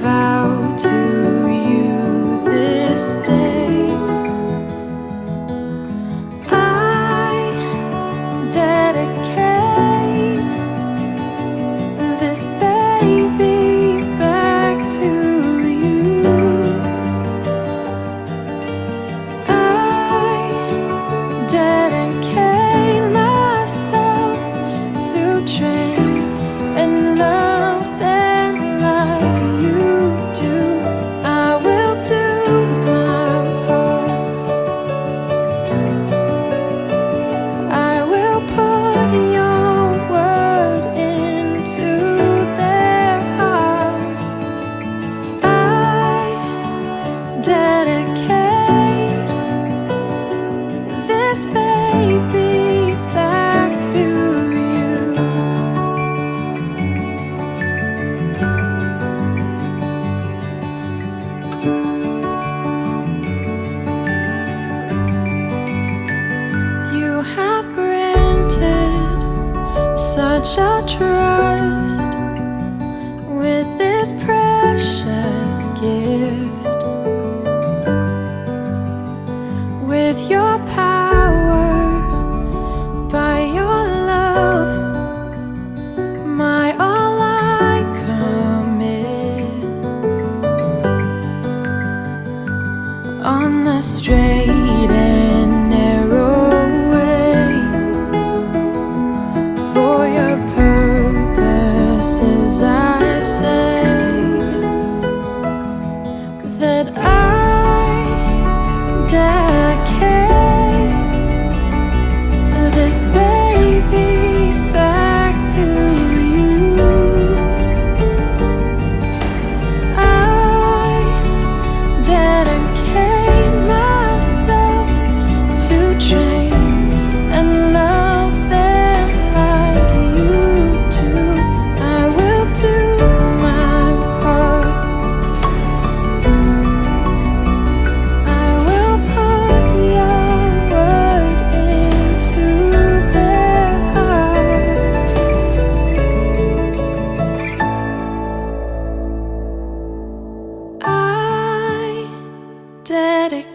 vow to you this day. I dedicate this baby back to you. I dedicate myself to train and love them like you do. I will do my part. I will put your word into their heart. I dedicate this baby back to you. You have granted such a trust with this precious gift. With your power, by your love, my all I commit. On the straight and narrow way, for your purposes I say that I dedicate this baby back to you. I dedicate myself to train and love them like you do. I will do my part. I will put your word into their heart. I dedicate